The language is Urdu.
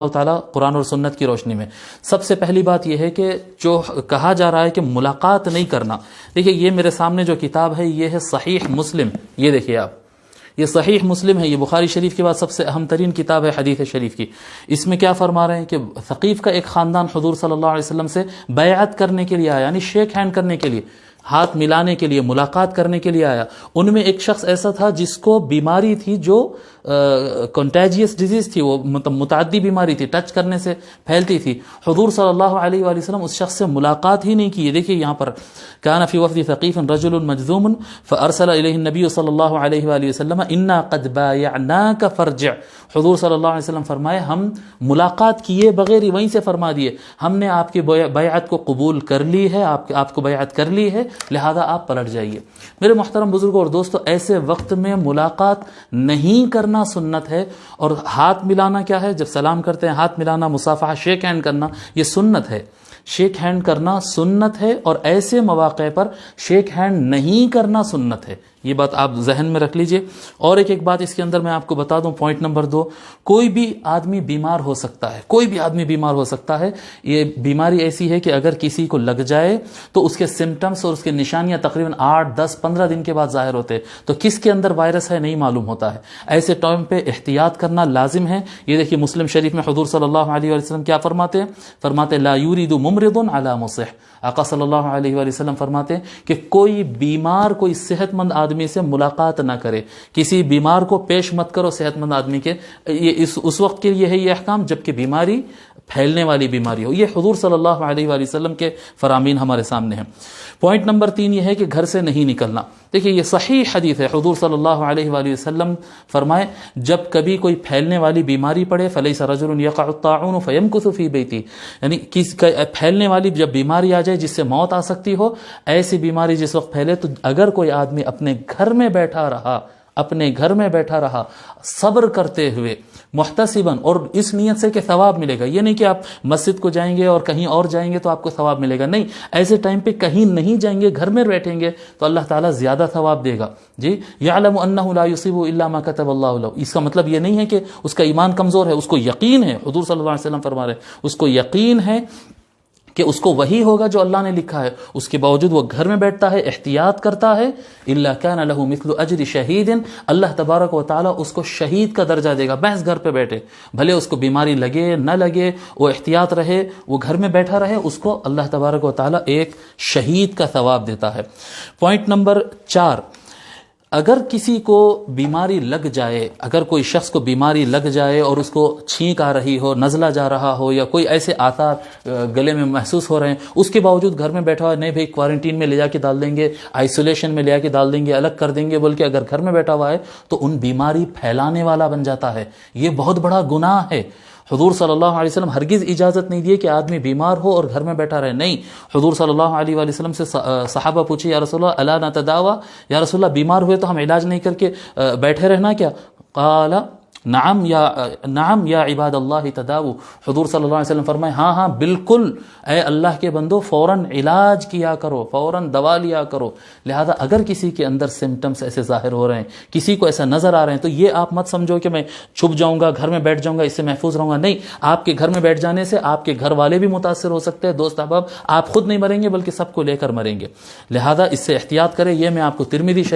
اللہ تعالیٰ قرآن اور سنت کی روشنی میں سب سے پہلی بات یہ ہے کہ جو کہا جا رہا ہے کہ ملاقات نہیں کرنا، دیکھیے یہ میرے سامنے جو کتاب ہے یہ ہے صحیح مسلم، یہ دیکھیے آپ، یہ صحیح مسلم ہے، یہ بخاری شریف کے بعد سب سے اہم ترین کتاب ہے حدیث شریف کی۔ اس میں کیا فرما رہے ہیں کہ ثقیف کا ایک خاندان حضور صلی اللہ علیہ وسلم سے بیعت کرنے کے لیے آیا، یعنی شیک ہینڈ کرنے کے لیے، ہاتھ ملانے کے لیے، ملاقات کرنے کے لیے آیا۔ ان میں ایک شخص ایسا تھا جس کو بیماری تھی جو کنٹیجیس ڈیزیز تھی، وہ متعدی بیماری تھی، ٹچ کرنے سے پھیلتی تھی۔ حضور صلی اللہ علیہ وآلہ وسلم اس شخص سے ملاقات ہی نہیں کی۔ دیکھیے یہاں پر کان فی وفد ثقیف رجل مجذوم فارسل الیہ النبی صلی اللہ علیہ وآلہ وسلم انا قد بایعناک فرجع۔ حضور صلی اللہ علیہ وسلم فرمائے ہم ملاقات کیے بغیر ہی وہیں سے فرما دیے ہم نے آپ کی بیعت کو قبول کر لی ہے، آپ کو بیعت کر لی ہے، لہذا آپ پلٹ جائیے۔ میرے محترم بزرگوں اور دوستو، ایسے وقت میں ملاقات نہیں کرنا سنت ہے، اور ہاتھ ملانا کیا ہے؟ جب سلام کرتے ہیں ہاتھ ملانا، مصافحہ، شیک ہینڈ کرنا، یہ سنت ہے۔ شیک ہینڈ کرنا سنت ہے، اور ایسے مواقع پر شیک ہینڈ نہیں کرنا سنت ہے۔ یہ بات آپ ذہن میں رکھ لیجئے۔ اور ایک بات اس کے اندر میں آپ کو بتا دوں، پوائنٹ نمبر 2، کوئی بھی آدمی بیمار ہو سکتا ہے، کوئی بھی آدمی بیمار ہو سکتا ہے۔ یہ بیماری ایسی ہے کہ اگر کسی کو لگ جائے تو اس کے سمٹمز اور اس کے نشانیاں تقریباً 8، 10، 15 دن کے بعد ظاہر ہوتے ہیں، تو کس کے اندر وائرس ہے نہیں معلوم ہوتا ہے۔ ایسے ٹائم پہ احتیاط کرنا لازم ہے۔ یہ دیکھیے مسلم شریف میں حضور صلی اللہ علیہ وسلم کیا فرماتے ہیں؟ فرماتے لا یورید ممرض علی مصح۔ آقا صلی اللہ علیہ وآلہ وسلم فرماتے ہیں کہ کوئی بیمار، کوئی صحت مند آدمی سے ملاقات نہ کرے، کسی بیمار کو پیش مت کرو صحت مند آدمی کے۔ یہ اس وقت کے لیے ہے یہ احکام جب کہ بیماری پھیلنے والی بیماری ہو۔ یہ حضور صلی اللہ علیہ وآلہ وسلم کے فرامین ہمارے سامنے ہیں۔ پوائنٹ نمبر 3 یہ ہے کہ گھر سے نہیں نکلنا۔ دیکھیے یہ صحیح حدیث ہے، حضور صلی اللہ علیہ وآلہ وسلم فرمائے جب کبھی کوئی پھیلنے والی بیماری پڑے فلیس رجل یقع الطاعون فیمکث فی بیتی، یعنی پھیلنے والی جب بیماری آ جائے جس سے موت آ سکتی ہو، ایسی بیماری جس وقت پھیلے تو اگر کوئی آدمی اپنے گھر میں بیٹھا رہا صبر کرتے ہوئے محتسباً، اور اس نیت سے کہ ثواب ملے گا، یہ نہیں کہ آپ مسجد کو جائیں گے اور کہیں اور جائیں گے تو آپ کو ثواب ملے گا، نہیں، ایسے ٹائم پہ کہیں نہیں جائیں گے، گھر میں بیٹھیں گے تو اللہ تعالیٰ زیادہ ثواب دے گا۔ جی یعلم انہ لا یصیب الا ما کتب اللہ لہ، اس کا مطلب یہ نہیں ہے کہ اس کا ایمان کمزور ہے، اس کو یقین ہے، حضور صلی اللہ علیہ وسلم فرما رہے ہیں اس کو یقین ہے کہ اس کو وہی ہوگا جو اللہ نے لکھا ہے، اس کے باوجود وہ گھر میں بیٹھتا ہے، احتیاط کرتا ہے۔ الا کان له مثل اجر شہید، اللہ تبارک و تعالی اس کو شہید کا درجہ دے گا، محض گھر پہ بیٹھے، بھلے اس کو بیماری لگے نہ لگے، وہ احتیاط رہے، وہ گھر میں بیٹھا رہے، اس کو اللہ تبارک و تعالی ایک شہید کا ثواب دیتا ہے۔ پوائنٹ نمبر 4، اگر کسی کو بیماری لگ جائے، اگر کوئی شخص کو بیماری لگ جائے اور اس کو چھینک آ رہی ہو، نزلہ جا رہا ہو، یا کوئی ایسے آثار گلے میں محسوس ہو رہے ہیں، اس کے باوجود گھر میں بیٹھا ہوا ہے، نہیں بھائی کوارنٹین میں لے جا کے ڈال دیں گے، آئسولیشن میں لے جا کے ڈال دیں گے، الگ کر دیں گے، بلکہ اگر گھر میں بیٹھا ہوا ہے تو ان بیماری پھیلانے والا بن جاتا ہے۔ یہ بہت بڑا گناہ ہے۔ حضور صلی اللہ علیہ وسلم ہرگز اجازت نہیں دیے کہ آدمی بیمار ہو اور گھر میں بیٹھا رہے، نہیں۔ حضور صلی اللہ علیہ وآلہ وسلم سے صحابہ پوچھے یا رسول اللہ الا نتداوی، یا رسول اللہ بیمار ہوئے تو ہم علاج نہیں کر کے بیٹھے رہنا کیا؟ قال نعم یا عباد اللہ تداو، حضور صلی اللہ علیہ وسلم فرمائے ہاں بالکل، اے اللہ کے بندو فوراً علاج کیا کرو، فوراً دوا لیا کرو۔ لہذا اگر کسی کے اندر سمٹمز ایسے ظاہر ہو رہے ہیں، کسی کو ایسا نظر آ رہے ہیں، تو یہ آپ مت سمجھو کہ میں چھپ جاؤں گا، گھر میں بیٹھ جاؤں گا، اس سے محفوظ رہوں گا، نہیں۔ آپ کے گھر میں بیٹھ جانے سے آپ کے گھر والے بھی متاثر ہو سکتے ہیں، دوست احباب، آپ خود نہیں مریں گے بلکہ سب کو لے کر مریں گے۔ لہذا اس سے احتیاط کریں۔ یہ میں آپ کو ترمذی